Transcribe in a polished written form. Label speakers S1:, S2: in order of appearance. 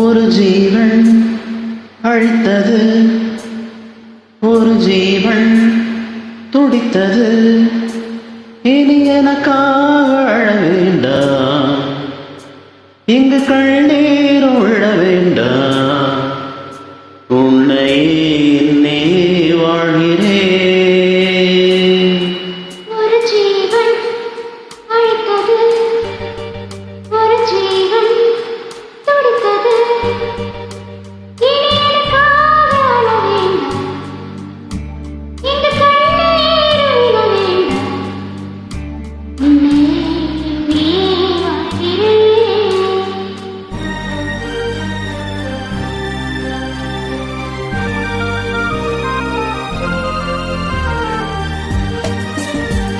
S1: ஒரு ஜீவன் அழித்தது, ஒரு ஜீவன் துடித்தது. இனி எனக்காக அழ வேண்டாம், இங்கு கண்ணே